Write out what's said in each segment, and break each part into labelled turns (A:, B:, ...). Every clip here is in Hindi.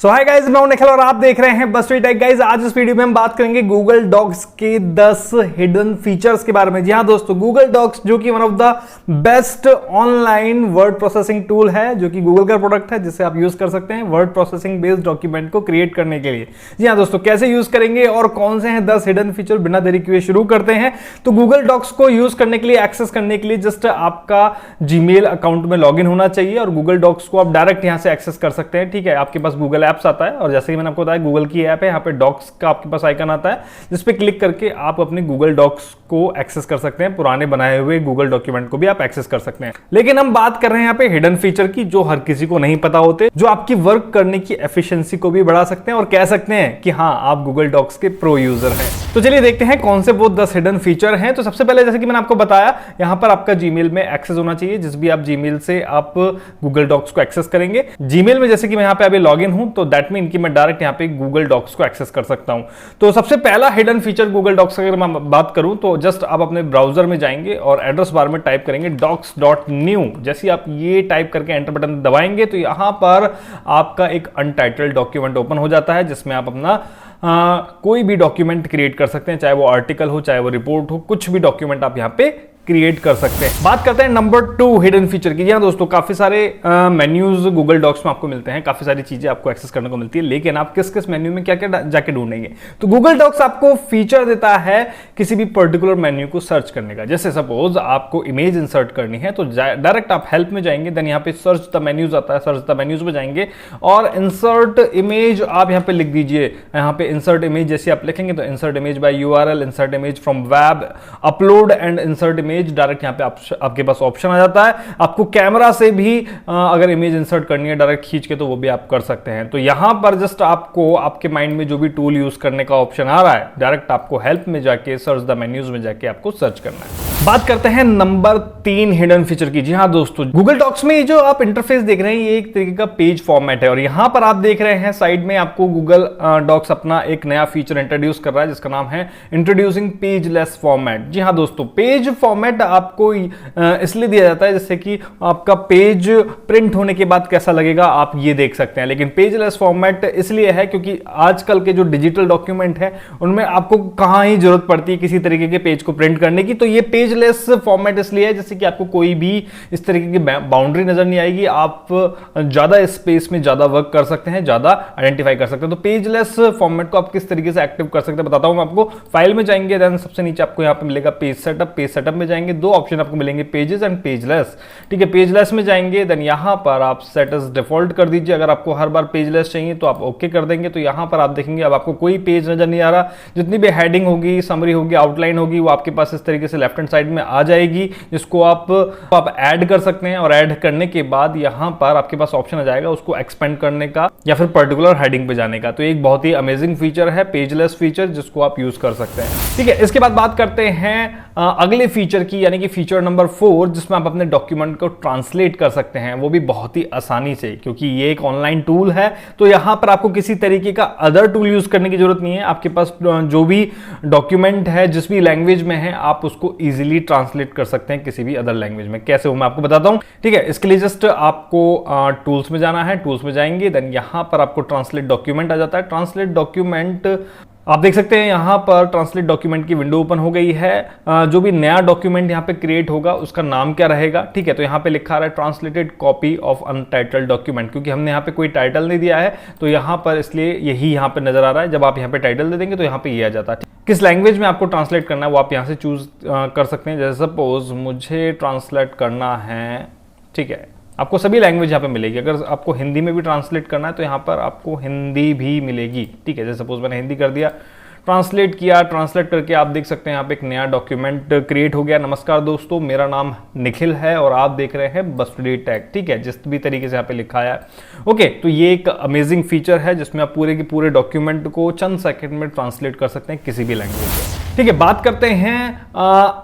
A: सो हाय गाइस, मैं हूं निखिल और आप देख रहे हैं बसवीट टेक। गाइस, आज इस वीडियो में हम बात करेंगे गूगल डॉक्स के 10 हिडन फीचर्स के बारे में। जी हां दोस्तों, गूगल डॉक्स जो कि one of the best online word processing tool है, जो कि गूगल का प्रोडक्ट है, जिसे आप यूज कर सकते हैं वर्ड प्रोसेसिंग बेस्ड डॉक्यूमेंट को क्रिएट करने के लिए। जी हां दोस्तों, कैसे यूज करेंगे और कौन से हैं 10 हिडन फीचर, बिना देरी किए शुरू करते हैं। तो गूगल डॉक्स को यूज करने के लिए, एक्सेस करने के लिए जस्ट आपका जीमेल अकाउंट में लॉगिन होना चाहिए और गूगल डॉक्स को आप डायरेक्ट यहां से एक्सेस कर सकते हैं। ठीक है, आपके पास गूगल एप्स आता है और जैसे कि मैंने आपको बताया गूगल की ऐप है, यहाँ पे डॉक्स का आपके पास आइकन आता है, जिस पे क्लिक करके आप अपने गूगल डॉक्स को एक्सेस कर सकते हैं। पुराने बनाए हुए गूगल डॉक्यूमेंट को भी आप एक्सेस कर सकते हैं। लेकिन हम बात कर रहे हैं यहाँ पे हिडन फीचर की, जो हर किसी को नहीं पता होते, जो आपकी वर्क करने की एफिशिएंसी को भी बढ़ा सकते हैं और कह सकते हैं कि हाँ, आप गूगल डॉक्स के प्रो यूजर हैं। तो चलिए देखते हैं कौन से वो 10 हिडन फीचर हैं। तो सबसे पहले, जैसे कि मैंने आपको बताया, यहाँ पर आपका जीमेल में एक्सेस होना चाहिए। जिस भी आप जीमेल से आप गूगल डॉक्स को एक्सेस करेंगे, जीमेल में जैसे कि मैं यहाँ पे अभी लॉगिन हूं, तो दैट मीन कि मैं डायरेक्ट यहाँ पे गूगल डॉक्स को एक्सेस कर सकता हूं। तो सबसे पहला हिडन फीचर गूगल डॉक्स, अगर मैं बात करूं, तो जस्ट आप अपने ब्राउजर में जाएंगे और एड्रेस बार में टाइप करेंगे docs.new। जैसे आप ये टाइप करके एंटर बटन दबाएंगे तो यहां पर आपका एक अनटाइटल्ड डॉक्यूमेंट ओपन हो जाता है, जिसमें आप अपना कोई भी डॉक्यूमेंट क्रिएट कर सकते हैं, चाहे वो आर्टिकल हो, चाहे वो रिपोर्ट हो, कुछ भी डॉक्यूमेंट आप यहां पे क्रिएट कर सकते हैं। बात करते हैं नंबर 2 हिडन फीचर की। यहाँ दोस्तों, काफी सारे मेन्यूज गूगल डॉक्स में आपको मिलते हैं, काफी सारी चीजें आपको एक्सेस करने को मिलती है, लेकिन आप किस किस मेन्यू में क्या क्या जाके ढूंढेंगे। तो गूगल डॉक्स आपको फीचर देता है किसी भी पर्टिकुलर मेन्यू को सर्च करने का। जैसे सपोज आपको इमेज इंसर्ट करनी है, तो डायरेक्ट आप हेल्प में जाएंगे, देन यहाँ पे सर्च द मेन्यूज आता है, सर्च द मेन्यूज में जाएंगे और इंसर्ट इमेज आप यहाँ पे लिख दीजिए। यहाँ पे इंसर्ट इमेज जैसे आप लिखेंगे तो insert image by URL, insert image from web, upload and insert image, direct यहाँ पे आपके पास ऑप्शन आ जाता है। आपको कैमरा से भी अगर इमेज इंसर्ट करनी है डायरेक्ट खींच के, तो वो भी आप कर सकते हैं। तो यहां पर जस्ट आपको आपके माइंड में जो भी टूल यूज करने का ऑप्शन आ रहा है, डायरेक्ट आपको हेल्प में जाके सर्च द मेन्यूज में जाके आपको सर्च करना है। बात करते हैं नंबर 3 हिडन फीचर की। जी हाँ दोस्तों, गूगल डॉक्स में जो आप इंटरफेस देख रहे हैं, ये एक तरीके का पेज फॉर्मेट है और यहां पर आप देख रहे हैं साइड में आपको गूगल डॉक्स अपना एक नया फीचर इंट्रोड्यूस कर रहा है, जिसका नाम है इंट्रोड्यूसिंग पेजलेस फॉर्मेट। जी हाँ दोस्तों, पेज फॉर्मेट आपको इसलिए दिया जाता है जिससे कि आपका पेज प्रिंट होने के बाद कैसा लगेगा आप ये देख सकते हैं। लेकिन पेजलेस फॉर्मेट इसलिए है क्योंकि आजकल के जो डिजिटल डॉक्यूमेंट है, उनमें आपको कहां ही जरूरत पड़ती है किसी तरीके के पेज को प्रिंट करने की। तो ये पेजलेस फॉर्मेट इसलिए है जैसे कि आपको कोई भी इस तरीके की बाउंड्री नजर नहीं आएगी, आप ज्यादा स्पेस में ज्यादा वर्क कर सकते हैं, ज्यादा आइडेंटिफाई कर सकते हैं। तो पेजलेस फॉर्मेट को आप किस तरीके से एक्टिव कर सकते हैं बताता हूं मैं आपको। फाइल में जाएंगे, देन सबसे नीचे आपको यहां पे मिलेगा पेज सेटअप। पेज सेटअप में जाएंगे, दो ऑप्शन आपको मिलेंगे, पेजेस एंड पेजलेस। ठीक है, पेजलेस में जाएंगे, देन यहां पर आप सेट एज डिफॉल्ट कर दीजिए। अगर आपको हर बार पेजलेस चाहिए तो आप ओके कर देंगे। तो यहां पर आप देखेंगे अब आपको कोई पेज नजर नहीं आ रहा, जितनी भी हेडिंग होगी, समरी होगी, आउटलाइन होगी, वो आपके पास इस तरीके से लेफ्ट हैंड साइड में आ जाएगी, जिसको आप ऐड कर सकते हैं। और ऐड करने के बाद यहां पर आपके पास ऑप्शन आ जाएगा उसको एक्सपेंड करने का या फिर पर्टिकुलर हेडिंग पे जाने का। तो एक बहुत ही अमेजिंग फीचर है पेजलेस फीचर, जिसको आप यूज कर सकते हैं। ठीक है, इसके बाद बात करते हैं अगले फीचर की, यानी कि फीचर नंबर 4, जिसमें आप अपने डॉक्यूमेंट को ट्रांसलेट कर सकते हैं, वो भी बहुत ही आसानी से, क्योंकि ये एक ऑनलाइन टूल है। तो यहां पर आपको किसी तरीके का अदर टूल यूज करने की जरूरत नहीं है। आपके पास जो भी डॉक्यूमेंट है, जिस भी लैंग्वेज में है, आप उसको इजीली ट्रांसलेट कर सकते हैं किसी भी अदर लैंग्वेज में। कैसे वो मैं आपको बताता हूं। ठीक है, इसके लिए जस्ट आपको टूल्स में जाना है, टूल्स में जाएंगे, देन यहां पर आपको ट्रांसलेट डॉक्यूमेंट आ जाता है। ट्रांसलेट डॉक्यूमेंट आप देख सकते हैं, यहां पर ट्रांसलेट डॉक्यूमेंट की विंडो ओपन हो गई है। जो भी नया डॉक्यूमेंट यहां पे क्रिएट होगा उसका नाम क्या रहेगा। ठीक है, तो यहां पे लिखा रहा है translated copy of untitled document, क्योंकि हमने यहां पे कोई टाइटल नहीं दिया है, तो यहां पर इसलिए यही यहां पे नजर आ रहा है। जब आप यहां पे टाइटल दे देंगे तो यहां पे ये आ जाता है। किस लैंग्वेज में आपको ट्रांसलेट करना है वो आप यहां से चूज कर सकते हैं। जैसे सपोज मुझे ट्रांसलेट करना है, ठीक है, आपको सभी लैंग्वेज यहाँ पे मिलेगी। अगर आपको हिंदी में भी ट्रांसलेट करना है तो यहाँ पर आपको हिंदी भी मिलेगी। ठीक है, जैसे सपोज मैंने हिंदी कर दिया, ट्रांसलेट किया, ट्रांसलेट करके आप देख सकते हैं यहाँ पे एक नया डॉक्यूमेंट क्रिएट हो गया। नमस्कार दोस्तों, मेरा नाम निखिल है और आप देख रहे हैं बसवीट टेक। ठीक है, जिस भी तरीके से यहाँ पे लिखा है। ओके, तो ये एक अमेजिंग फीचर है जिसमें आप पूरे के पूरे डॉक्यूमेंट को चंद सेकंड में ट्रांसलेट कर सकते हैं किसी भी लैंग्वेज में। ठीक है, बात करते हैं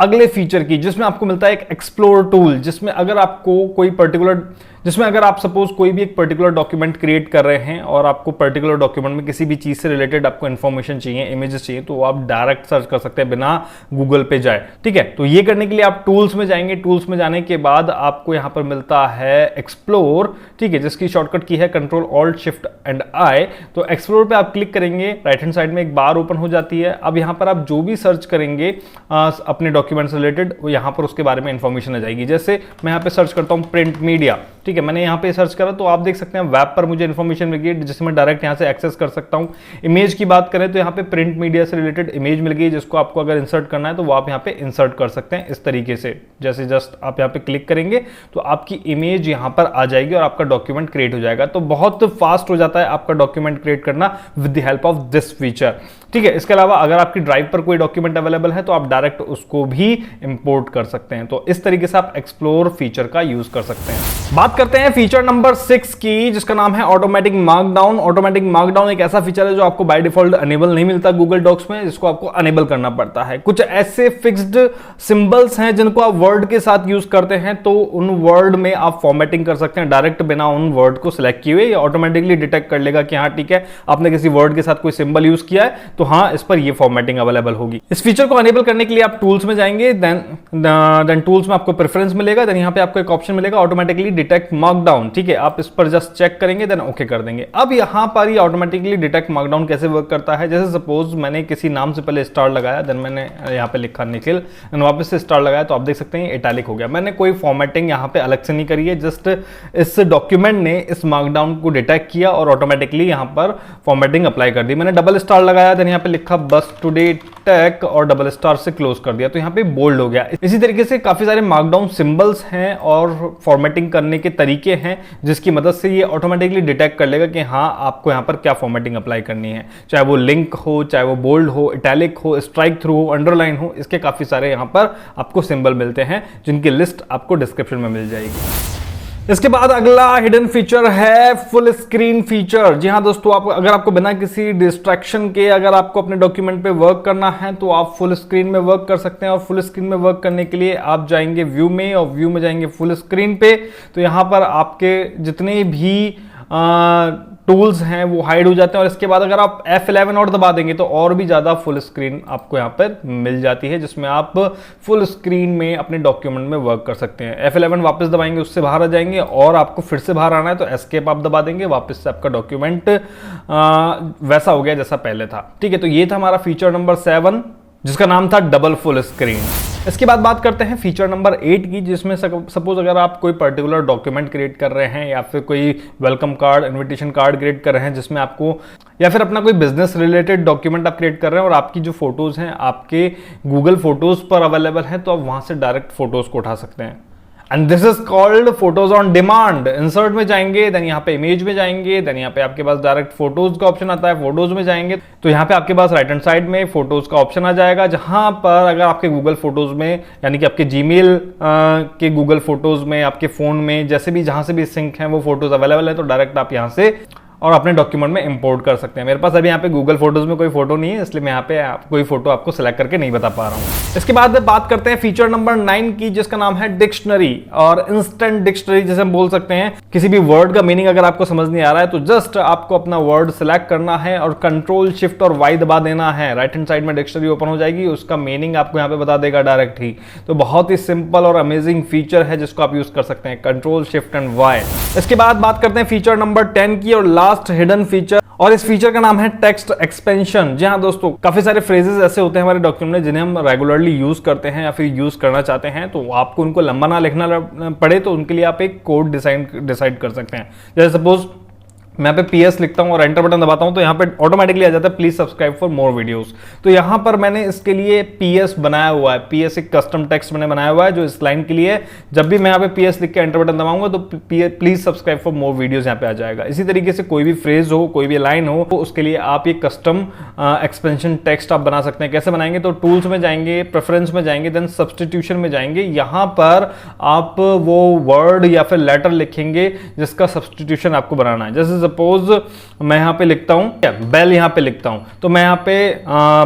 A: अगले फीचर की, जिसमें आपको मिलता है एक एक्सप्लोर टूल, जिसमें अगर आपको कोई पर्टिकुलर जिसमें अगर आप सपोज कोई भी एक पर्टिकुलर डॉक्यूमेंट क्रिएट कर रहे हैं और आपको पर्टिकुलर डॉक्यूमेंट में किसी भी चीज से रिलेटेड आपको इन्फॉर्मेशन चाहिए, इमेजेस चाहिए, तो आप डायरेक्ट सर्च कर सकते हैं बिना गूगल पे जाए। ठीक है, तो ये करने के लिए आप टूल्स में जाएंगे। टूल्स में जाने के बाद आपको यहां पर मिलता है एक्सप्लोर, ठीक है, जिसकी शॉर्टकट की है control alt shift and I. तो एक्सप्लोर पे आप क्लिक करेंगे, राइट हैंड साइड में एक बार ओपन हो जाती है। अब यहां पर आप जो भी सर्च करेंगे अपने डॉक्यूमेंट से रिलेटेड, यहां पर उसके बारे में इंफॉर्मेशन आ जाएगी। जैसे मैं यहां पे सर्च करता हूं प्रिंट मीडिया, ठीक है, मैंने यहां पे सर्च करा तो आप देख सकते हैं वेब पर मुझे इंफॉर्मेशन मिल गई जिसे मैं डायरेक्ट यहां से एक्सेस कर सकता हूं। इमेज की बात करें तो यहां पे प्रिंट मीडिया से रिलेटेड इमेज मिल गई, जिसको आपको अगर इंसर्ट करना है तो वो आप यहां पे इंसर्ट कर सकते हैं इस तरीके से। जैसे जस्ट आप यहां पे क्लिक करेंगे तो आपकी इमेज यहां पर आ जाएगी और आपका डॉक्यूमेंट क्रिएट हो जाएगा। तो बहुत फास्ट हो जाता है आपका डॉक्यूमेंट क्रिएट करना with the help of this feature. ठीक है, इसके अलावा अगर आपकी ड्राइव पर कोई डॉक्यूमेंट अवेलेबल है तो आप डायरेक्ट उसको भी इंपोर्ट कर सकते हैं। तो इस तरीके से आप एक्सप्लोर फीचर का यूज कर सकते हैं। बात करते हैं फीचर नंबर 6 की, जिसका नाम है ऑटोमेटिक मार्कडाउन। ऑटोमेटिक मार्कडाउन एक ऐसा फीचर है जो आपको बाय डिफॉल्ट अनेबल नहीं मिलता गूगल डॉक्स में, जिसको आपको अनेबल करना पड़ता है। कुछ ऐसे फिक्स्ड सिंबल्स हैं जिनको आप वर्ड के साथ यूज करते हैं, तो उन वर्ड में आप फॉर्मेटिंग कर सकते हैं डायरेक्ट बिना उन वर्ड को सिलेक्ट किए हुए। ये ऑटोमेटिकली डिटेक्ट कर लेगा कि हाँ ठीक है, आपने किसी वर्ड के साथ कोई सिंबल यूज किया है तो हाँ इस पर ये फॉर्मेटिंग अवेलेबल होगी। इस फीचर को अनेबल करने के लिए आप टूल्स में जाएंगे, देन टूल्स में आपको प्रेफरेंस मिलेगा, देन यहाँ पे आपको एक ऑप्शन मिलेगा ऑटोमेटिकली डिटेक्ट मार्कडाउन। ठीक है, आप इस पर जस्ट चेक करेंगे देन ओके कर देंगे। अब यहाँ पर ये ऑटोमेटिकली डिटेक्ट मार्कडाउन कैसे वर्क करता है, जैसे सपोज मैंने किसी नाम से पहले स्टार लगाया, देन मैंने यहाँ पे लिखा निखिल, देन वापस से स्टार लगाया, तो आप देख सकते हैं इटैलिक हो गया। मैंने कोई फॉर्मेटिंग यहाँ पे अलग से नहीं करी है, जस्ट इस डॉक्यूमेंट ने इस मार्कडाउन को डिटेक्ट किया और ऑटोमेटिकली यहाँ पर फॉर्मेटिंग अप्लाई कर दी। मैंने डबल स्टार लगाया, देन यहाँ पे लिखा बस टुडे टेक और डबल स्टार से क्लोज कर दिया, तो यहाँ पे बोल्ड हो गया। इसी तरीके से काफी सारे मार्कडाउन सिंबल्स हैं और फॉर्मेटिंग करने के तरीके हैं, जिसकी मदद से ये ऑटोमेटिकली डिटेक्ट कर लेगा कि हाँ आपको यहाँ पर क्या फॉर्मेटिंग अप्लाई करनी है, चाहे वो लिंक हो, चाहे वो बोल्ड हो, इटैलिक हो, स्ट्राइक थ्रू हो, अंडरलाइन हो। इसके काफी सारे यहाँ पर आपको सिंबल मिलते हैं जिनकी लिस्ट आपको डिस्क्रिप्शन में मिल जाएगी। इसके बाद अगला हिडन फीचर है फुल स्क्रीन फीचर। जी हाँ दोस्तों, अगर आपको बिना किसी डिस्ट्रैक्शन के अगर आपको अपने डॉक्यूमेंट पे वर्क करना है तो आप फुल स्क्रीन में वर्क कर सकते हैं। और फुल स्क्रीन में वर्क करने के लिए आप जाएंगे व्यू में और व्यू में जाएंगे फुल स्क्रीन पे, तो यहाँ पर आपके जितने भी टूल्स हैं वो हाइड हो जाते हैं। और इसके बाद अगर आप F11 और दबा देंगे तो और भी ज्यादा फुल स्क्रीन आपको यहाँ पर मिल जाती है, जिसमें आप फुल स्क्रीन में अपने डॉक्यूमेंट में वर्क कर सकते हैं। F11 वापस दबाएंगे, उससे बाहर आ जाएंगे, और आपको फिर से बाहर आना है तो एस्केप आप दबा देंगे, वापस से आपका डॉक्यूमेंट वैसा हो गया जैसा पहले था। ठीक है, तो ये था हमारा फीचर नंबर 7 जिसका नाम था डबल फुल स्क्रीन। इसके बाद बात करते हैं फीचर नंबर 8 की, जिसमें सपोज अगर आप कोई पर्टिकुलर डॉक्यूमेंट क्रिएट कर रहे हैं या फिर कोई welcome card, invitation card create कर रहे हैं जिसमें आपको, या फिर अपना कोई बिजनेस रिलेटेड डॉक्यूमेंट आप क्रिएट कर रहे हैं और आपकी जो फोटोज हैं आपके गूगल फोटोज पर अवेलेबल है, तो आप वहां से डायरेक्ट फोटोज को उठा सकते हैं। And this is called photos on demand. Insert में जाएंगे, देन यहाँ पे इमेज में जाएंगे, देन यहाँ पे आपके पास डायरेक्ट फोटोज का ऑप्शन आता है। फोटोज में जाएंगे तो यहाँ पे आपके पास राइट हैंड साइड में फोटोज का ऑप्शन आ जाएगा, जहां पर अगर आपके गूगल फोटोज में यानी कि आपके जीमेल के गूगल फोटोज में, आपके फोन में जैसे भी जहां से भी सिंक है वो फोटोज अवेलेबल है, तो डायरेक्ट आप यहाँ से और अपने डॉक्यूमेंट में इंपोर्ट कर सकते हैं। मेरे पास अभी यहाँ पे गूगल फोटोज में कोई फोटो नहीं है, इसलिए मैं यहाँ पे कोई फोटो आपको सिलेक्ट करके नहीं बता पा रहा हूँ। इसके बाद बात करते हैं फीचर नंबर 9 की, जिसका नाम है डिक्शनरी और इंस्टेंट डिक्शनरी जैसे हम बोल सकते हैं। किसी भी वर्ड का मीनिंग अगर आपको समझ नहीं आ रहा है तो जस्ट आपको अपना वर्ड सिलेक्ट करना है और कंट्रोल शिफ्ट और वाई दबा देना है, राइट हैंड साइड में डिक्शनरी ओपन हो जाएगी, उसका मीनिंग आपको यहाँ पे बता देगा डायरेक्ट ही। तो बहुत ही सिंपल और अमेजिंग फीचर है जिसको आप यूज कर सकते हैं, कंट्रोल शिफ्ट एंड वाई। इसके बाद बात करते हैं फीचर नंबर 10 की और लास्ट हिडन फीचर, और इस फीचर का नाम है टेक्स्ट एक्सपेंशन। जी हाँ दोस्तों, काफी सारे फ्रेजेस ऐसे होते हैं हमारे डॉक्यूमेंट में जिन्हें हम रेगुलरली यूज करते हैं या फिर यूज करना चाहते हैं, तो आपको उनको लंबा ना लिखना पड़े तो उनके लिए आप एक कोड डिसाइड कर सकते हैं। जैसे सपोज मैं पे PS लिखता हूं और एंटर बटन दबाता हूं तो यहां पे ऑटोमेटिकली आ जाता है please subscribe for more videos. तो यहां पर मैंने इसके लिए PS बनाया हुआ है, PS एक कस्टम टेक्स्ट मैंने बनाया हुआ है जो इस लाइन के लिए है। जब भी मैं यहां पे PS लिख के एंटर बटन दबाऊंगा तो please subscribe for more videos यहां पे आ जाएगा। इसी तरीके से कोई भी फ्रेज हो, कोई भी लाइन हो, तो उसके लिए आप ये कस्टम एक्सपेंशन टेक्स्ट आप बना सकते हैं। कैसे बनाएंगे, तो टूल्स में जाएंगे, प्रेफरेंस में जाएंगे, देन सब्सटीट्यूशन में जाएंगे। यहां पर आप वो वर्ड या फिर लेटर लिखेंगे जिसका सब्सटीट्यूशन आपको बनाना है। जैसे सपोज मैं यहां पे लिखता हूं बेल, यहां पे लिखता हूं तो मैं यहां पे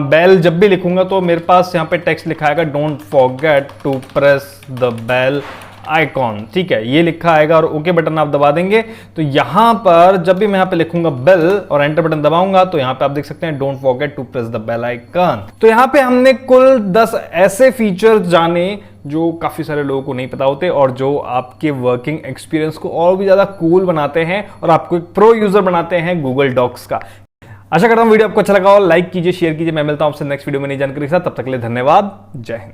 A: बेल जब भी लिखूंगा तो मेरे पास यहां पे टेक्स्ट लिखा आएगा don't forget to press the bell icon, ठीक है, ये लिखा आएगा और ओके बटन आप दबा देंगे तो यहां पर जब भी मैं यहां पे लिखूंगा बेल और एंटर बटन दबाऊंगा तो यहां पे आप देख सकते हैं don't forget to press the bell icon. तो यहां पे हमने कुल 10 ऐसे फीचर्स जाने जो काफी सारे लोगों को नहीं पता होते और जो आपके वर्किंग एक्सपीरियंस को और भी ज्यादा कूल बनाते हैं और आपको एक प्रो यूजर बनाते हैं गूगल डॉक्स का। आशा करता हूं वीडियो आपको अच्छा लगा हो, लाइक कीजिए, शेयर कीजिए। मैं मिलता हूं आपसे नेक्स्ट वीडियो में नई जानकारी के साथ, तब तक के लिए धन्यवाद, जय हिंद।